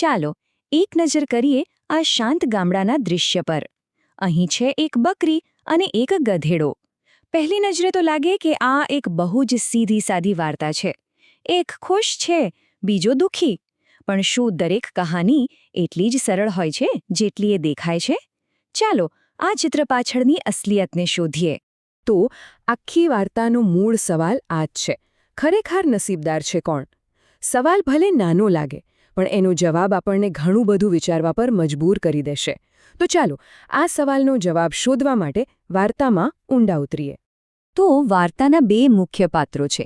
ચાલો એક નજર કરીએ આ શાંત ગામડાના દૃશ્ય પર. અહીં છે એક બકરી અને એક ગધેડો. પહેલી નજરે તો લાગે કે આ એક બહુ જ સીધી સાદી વાર્તા છે. એક ખુશ છે, બીજો દુઃખી. પણ શું દરેક કહાની એટલી જ સરળ હોય છે જેટલી એ દેખાય છે? ચાલો આ ચિત્ર પાછળની અસલિયતને શોધીએ. તો આખી વાર્તાનો મૂળ સવાલ આ જ છે. ખરેખર નસીબદાર છે કોણ? સવાલ ભલે નાનો લાગે, પણ એનો જવાબ આપણને ઘણું બધું વિચારવા પર મજબૂર કરી દેશે. તો ચાલો આ સવાલનો જવાબ શોધવા માટે વાર્તામાં ઊંડા ઉતરીએ. તો વાર્તાના બે મુખ્ય પાત્રો છે.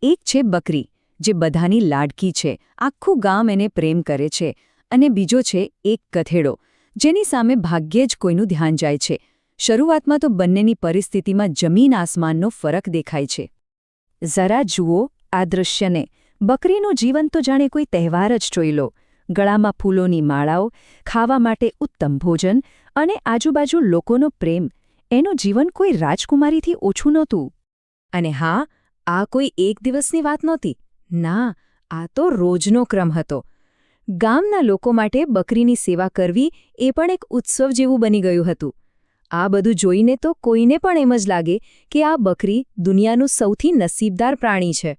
એક છે બકરી, જે બધાની લાડકી છે, આખું ગામ એને પ્રેમ કરે છે. અને બીજો છે એક ગધેડો, જેની સામે ભાગ્યે જ કોઈનું ધ્યાન જાય છે. શરૂઆતમાં તો બંનેની પરિસ્થિતિમાં જમીન આસમાનનો ફરક દેખાય છે. જરા જુઓ આ દૃશ્યને. બકરીનું જીવન તો જાણે કોઈ તહેવાર જ જોઈ લો. ગળામાં ફૂલોની માળાઓ, ખાવા માટે ઉત્તમ ભોજન અને આજુબાજુ લોકોનો પ્રેમ. એનું જીવન કોઈ રાજકુમારીથી ઓછું નહોતું. અને હા, આ કોઈ એક દિવસની વાત નહોતી. ના, આ તો રોજનો ક્રમ હતો. ગામના લોકો માટે બકરીની સેવા કરવી એ પણ એક ઉત્સવ જેવું બની ગયું હતું. આ બધું જોઈને તો કોઈને પણ એમ જ લાગે કે આ બકરી દુનિયાનું સૌથી નસીબદાર પ્રાણી છે.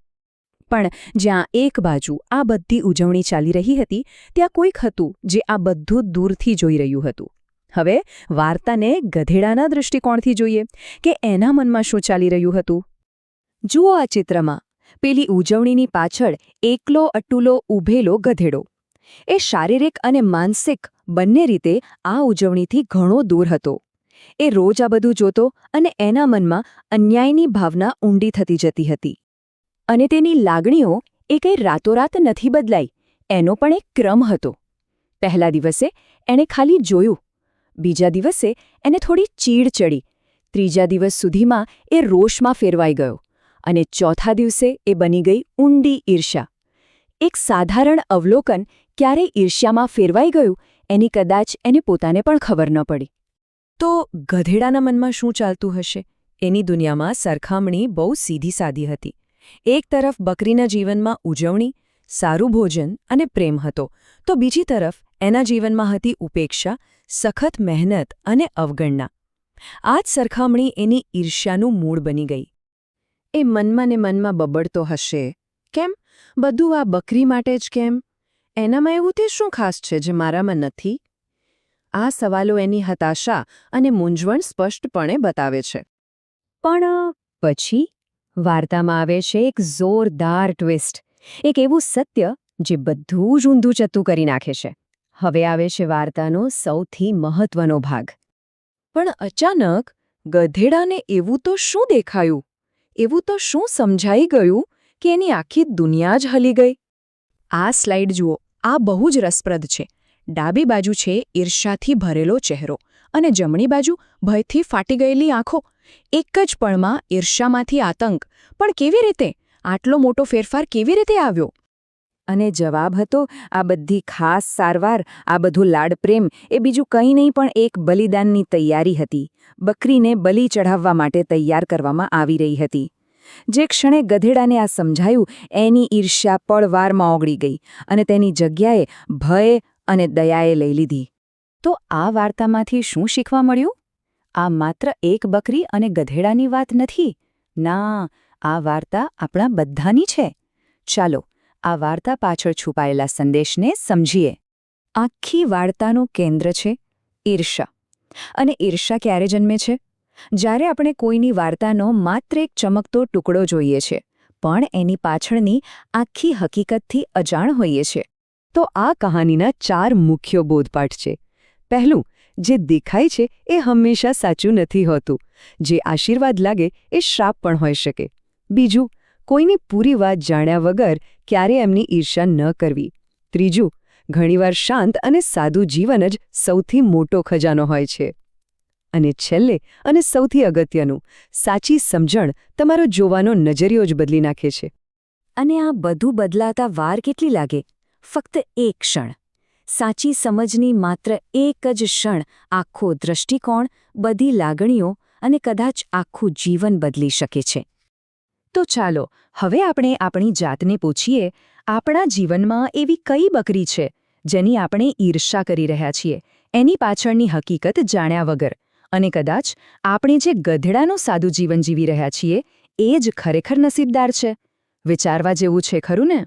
પણ જ્યાં એક બાજુ આ બધી ઉજવણી ચાલી રહી હતી, ત્યાં કોઈક હતું જે આ બધું દૂરથી જોઈ રહ્યું હતું. હવે વાર્તાને ગધેડાના દૃષ્ટિકોણથી જોઈએ કે એના મનમાં શું ચાલી રહ્યું હતું. જુઓ આ ચિત્રમાં. પેલી ઉજવણીની પાછળ એકલો અટુલો ઊભેલો ગધેડો. એ શારીરિક અને માનસિક બંને રીતે આ ઉજવણીથી ઘણો દૂર હતો. એ રોજ આ બધું જોતો અને એના મનમાં અન્યાયની ભાવના ઊંડી થતી જતી હતી. અને તેની લાગણીઓ એ કંઈ રાતોરાત નથી બદલાઈ. એનો પણ એક ક્રમ હતો. પહેલા દિવસે એણે ખાલી જોયું. બીજા દિવસે એને થોડી ચીડ ચડી. ત્રીજા દિવસ સુધીમાં એ રોષમાં ફેરવાઈ ગયો. અને ચોથા દિવસે એ બની ગઈ ઊંડી ઈર્ષ્યા. એક સાધારણ અવલોકન ક્યારે ઈર્ષ્યામાં ફેરવાઈ ગયું એની કદાચ એને પોતાને પણ ખબર ન પડી. તો ગધેડાના મનમાં શું ચાલતું હશે? એની દુનિયામાં સરખામણી બહુ સીધી સાદી હતી. એક તરફ બકરીના જીવનમાં ઉજવણી, સારું ભોજન અને પ્રેમ હતો, તો બીજી તરફ એના જીવનમાં હતી ઉપેક્ષા, સખત મહેનત અને અવગણના. આ જ સરખામણી એની ઈર્ષ્યાનું મૂળ બની ગઈ. એ મનમાં ને મનમાં બબડતો હશે, કેમ બધું આ બકરી માટે જ કેમ? એનામાં એવું તે શું ખાસ છે જે મારામાં નથી? આ સવાલો એની હતાશા અને મૂંઝવણ સ્પષ્ટપણે બતાવે છે. પણ પછી વાર્તામાં આવે છે એક જોરદાર ટ્વિસ્ટ. એક એવું સત્ય જે બધું જ ઊંધું ચત્તું કરી નાખે છે. હવે આવે છે વાર્તાનો સૌથી મહત્વનો ભાગ. પણ અચાનક ગધેડાને એવું તો શું દેખાયું? એવું તો શું સમજાઈ ગયું કે એની આખી દુનિયા જ હલી ગઈ? આ સ્લાઇડ જુઓ. આ બહુ જ રસપ્રદ છે. ડાબી બાજુ છે ઈર્ષ્યાથી ભરેલો ચહેરો અને જમણી બાજુ ભયથી ફાટી ગયેલી આંખો. એક જ પળમાં ઈર્ષ્યામાંથી આતંક. પણ કેવી રીતે? આટલો મોટો ફેરફાર કેવી રીતે આવ્યો? અને જવાબ હતો આ બધી ખાસ સારવાર, આ બધું લાડપ્રેમ એ બીજું કંઈ નહીં પણ એક બલિદાનની તૈયારી હતી. બકરીને બલિ ચઢાવવા માટે તૈયાર કરવામાં આવી રહી હતી. જે ક્ષણે ગધેડાને આ સમજાયું, એની ઈર્ષ્યા પળવારમાં ઓગળી ગઈ અને તેની જગ્યાએ ભય અને દયાએ લઈ લીધી. તો આ વાર્તામાંથી શું શીખવા મળ્યું? આ માત્ર એક બકરી અને ગધેડાની વાત નથી. ના, આ વાર્તા આપણા બધાની છે. ચાલો આ વાર્તા પાછળ છુપાયેલા સંદેશને સમજીએ. આખી વાર્તાનું કેન્દ્ર છે ઈર્ષ્યા. અને ઈર્ષ્યા ક્યારે જન્મે છે? જ્યારે આપણે કોઈની વાર્તાનો માત્ર એક ચમકતો ટુકડો જોઈએ છે, પણ એની પાછળની આખી હકીકતથી અજાણ હોઈએ છે. તો આ કહાનીના 4 મુખ્ય બોધપાઠ છે. પહેલું, જે દેખાય છે એ હંમેશા સાચું નથી હોતું. જે આશીર્વાદ લાગે એ શ્રાપ પણ હોઈ શકે. બીજું, કોઈની પૂરી વાત જાણ્યા વગર ક્યારે એમની ઈર્ષ્યા ન કરવી. ત્રીજું, ઘણીવાર શાંત અને સાદું જીવન જ સૌથી મોટો ખજાનો હોય છે. અને છેલ્લે અને સૌથી અગત્યનું, સાચી સમજણ તમારો જોવાનો નજરિયો જ બદલી નાખે છે. અને આ બધું બદલાતા વાર કેટલી લાગે? ફક્ત એક ક્ષણ. સાચી સમજની માત્ર એક જ ક્ષણ આખો દૃષ્ટિકોણ, બધી લાગણીઓ અને કદાચ આખું જીવન બદલી શકે છે. તો ચાલો હવે આપણે આપણી જાતને પૂછીએ, આપણા જીવનમાં એવી કઈ બકરી છે જેની આપણે ઈર્ષ્યા કરી રહ્યા છીએ એની પાછળની હકીકત જાણ્યા વગર. અને કદાચ આપણે જે ગધેડાનું સાદું જીવન જીવી રહ્યા છીએ એ જ ખરેખર નસીબદાર છે. વિચારવા જેવું છે ખરું ને?